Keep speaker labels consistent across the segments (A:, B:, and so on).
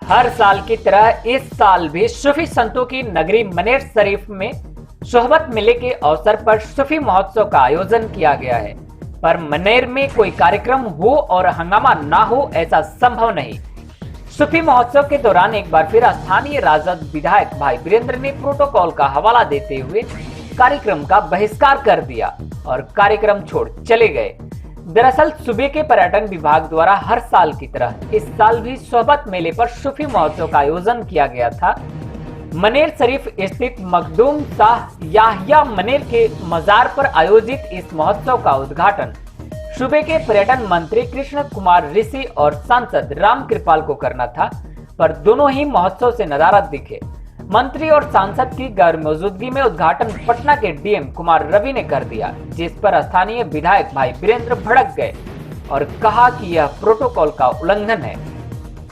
A: हर साल की तरह इस साल भी सूफी संतों की नगरी मनेर शरीफ में सोहबत मेले के अवसर पर सूफी महोत्सव का आयोजन किया गया है, पर मनेर में कोई कार्यक्रम हो और हंगामा ना हो ऐसा संभव नहीं। सूफी महोत्सव के दौरान एक बार फिर स्थानीय राजद विधायक भाई वीरेंद्र ने प्रोटोकॉल का हवाला देते हुए कार्यक्रम का बहिष्कार कर दिया और कार्यक्रम छोड़ चले गए। दरअसल सूबे के पर्यटन विभाग द्वारा हर साल की तरह इस साल भी सोहबत मेले पर सूफी महोत्सव का आयोजन किया गया था। मनेर शरीफ स्थित मखदूम शाह याहिया मनेर के मजार पर आयोजित इस महोत्सव का उद्घाटन सूबे के पर्यटन मंत्री कृष्ण कुमार ऋषि और सांसद राम कृपाल को करना था, पर दोनों ही महोत्सव से नदारद दिखे। मंत्री और सांसद की गैर मौजूदगी में उद्घाटन पटना के डीएम कुमार रवि ने कर दिया, जिस पर स्थानीय विधायक भाई वीरेंद्र भड़क गए और कहा कि यह प्रोटोकॉल का उल्लंघन है।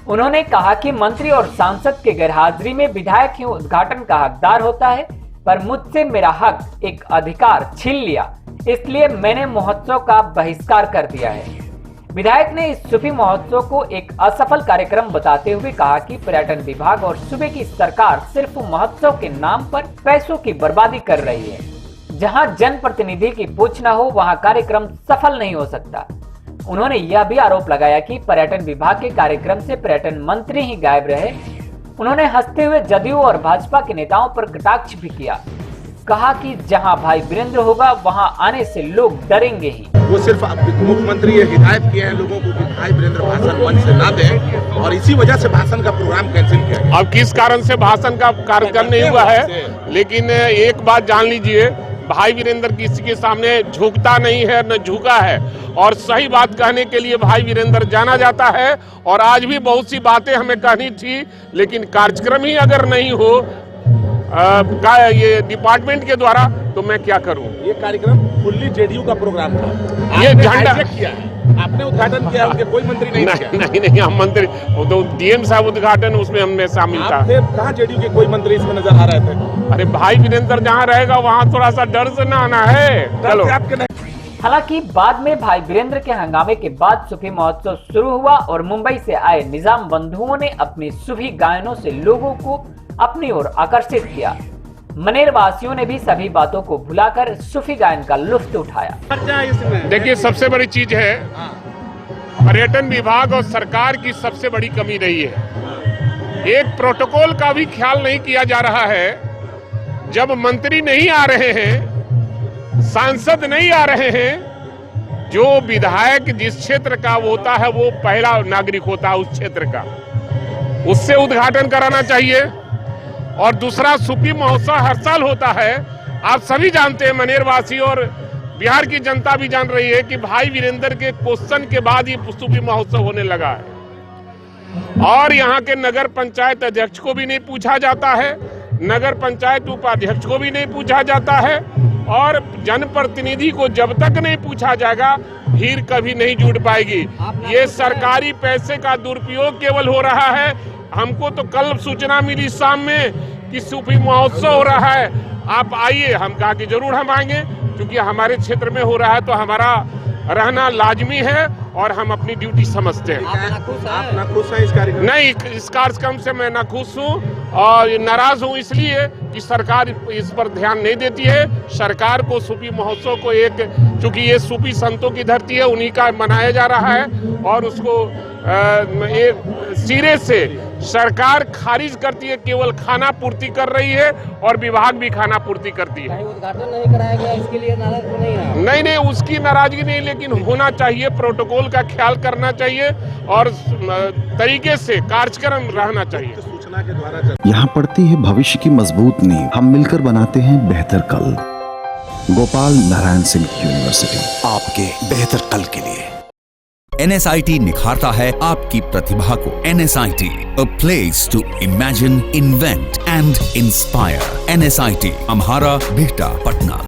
A: उन्होंने कहा कि मंत्री और सांसद के गैरहाजिरी में विधायक ही उद्घाटन का हकदार होता है, पर मुझसे मेरा हक एक अधिकार छीन लिया, इसलिए मैंने महोत्सव का बहिष्कार कर दिया है। विधायक ने इस सूफी महोत्सव को एक असफल कार्यक्रम बताते हुए कहा कि पर्यटन विभाग और सूबे की सरकार सिर्फ महोत्सव के नाम पर पैसों की बर्बादी कर रही है। जहां जनप्रतिनिधि की पूछ न हो वहां कार्यक्रम सफल नहीं हो सकता। उन्होंने यह भी आरोप लगाया कि पर्यटन विभाग के कार्यक्रम से पर्यटन मंत्री ही गायब रहे। उन्होंने हंसते हुए जदयू और भाजपा के नेताओं पर कटाक्ष भी किया। कहा कि जहां भाई वीरेंद्र होगा वहां आने से लोग डरेंगे ही।
B: वो सिर्फ मुख्यमंत्री ये हिदायत किए हैं लोगों को कि भाई वीरेंद्र भाषण मंच से ना दें, और इसी वजह से भाषण का प्रोग्राम कैंसिल किया गया।
C: अब किस कारण से भाषण का कार्यक्रम नहीं हुआ है, लेकिन एक बात जान लीजिए, भाई वीरेंद्र किसी के सामने झुकता नहीं है, न झुका है, और सही बात कहने के लिए भाई वीरेंद्र जाना जाता है। और आज भी बहुत सी बातें हमें कहनी थी, लेकिन कार्यक्रम ही अगर नहीं हो ये डिपार्टमेंट के द्वारा, तो मैं क्या करूं।
B: ये कार्यक्रम फुल्ली जेडीयू का प्रोग्राम था,
C: ये झंडा
B: किया है, आपने उद्घाटन किया, उनके कोई मंत्री नहीं किया।
C: नहीं, हम मंत्री तो डीएम साहब उद्घाटन उसमें हमने शामिल था।
B: कहाँ जेडीयू के कोई मंत्री इसमें नजर आ रहे थे?
C: अरे भाई वीरेंद्र जहाँ रहेगा वहाँ थोड़ा सा डर से ना आना है। चलो।
A: हालांकि बाद में भाई वीरेंद्र के हंगामे के बाद सूफी महोत्सव शुरू हुआ और मुंबई से आए निजाम बंधुओं ने अपनी सूफी गायनों से लोगों को अपनी ओर आकर्षित किया। मनेर वासियों ने भी सभी बातों को भुलाकर सूफी गायन का लुत्फ उठाया।
C: देखिए, सबसे बड़ी चीज है, पर्यटन विभाग और सरकार की सबसे बड़ी कमी रही है, एक प्रोटोकॉल का भी ख्याल नहीं किया जा रहा है। जब मंत्री नहीं आ रहे हैं, सांसद नहीं आ रहे हैं, जो विधायक जिस क्षेत्र का होता है वो पहला नागरिक होता है उस क्षेत्र का, उससे उद्घाटन कराना चाहिए। और दूसरा, सूफी महोत्सव हर साल होता है, आप सभी जानते हैं, मनेरवासी और बिहार की जनता भी जान रही है कि भाई वीरेंद्र के क्वेश्चन के बाद ये सूफी महोत्सव होने लगा है। और यहाँ के नगर पंचायत अध्यक्ष को भी नहीं पूछा जाता है, नगर पंचायत उपाध्यक्ष को भी नहीं पूछा जाता है, और जनप्रतिनिधि को जब तक नहीं पूछा जाएगा भीड़ कभी नहीं जुट पाएगी। ये सरकारी पैसे का दुरुपयोग केवल हो रहा है। हमको तो कल सूचना मिली शाम में कि सूफी महोत्सव हो रहा है, आप आइए। हम कहा कि जरूर हम आएंगे, क्योंकि हमारे क्षेत्र में हो रहा है तो हमारा रहना लाजमी है और हम अपनी ड्यूटी समझते हैं।
B: आप नाखुश हैं इस कार्यक्रम?
C: नहीं, इस कार्यक्रम से मैं नाखुश हूँ और नाराज हूँ इसलिए कि सरकार इस पर ध्यान नहीं देती है। सरकार को सूफी महोत्सव को चूंकि ये सूफी संतों की धरती है, उन्हीं का मनाया जा रहा है, और उसको सिरे से सरकार खारिज करती है, केवल खाना पूर्ति कर रही है और विभाग भी खाना पूर्ति करती है।
D: उद्घाटन नहीं कराया गया, इसके लिए नाराज नहीं है?
C: नहीं, उसकी नाराजगी नहीं, लेकिन होना चाहिए, प्रोटोकॉल का ख्याल करना चाहिए और तरीके से कार्यक्रम रहना चाहिए।
B: सूचना के द्वारा
E: यहाँ पड़ती है भविष्य की मजबूत नींव, हम मिलकर बनाते हैं बेहतर कल। गोपाल नारायण सिंह यूनिवर्सिटी, आपके बेहतर कल के लिए।
F: NSIT निखारता है आपकी प्रतिभा को। NSIT, a place to imagine, invent and inspire. NSIT, अम्हारा, Bihta, Patna.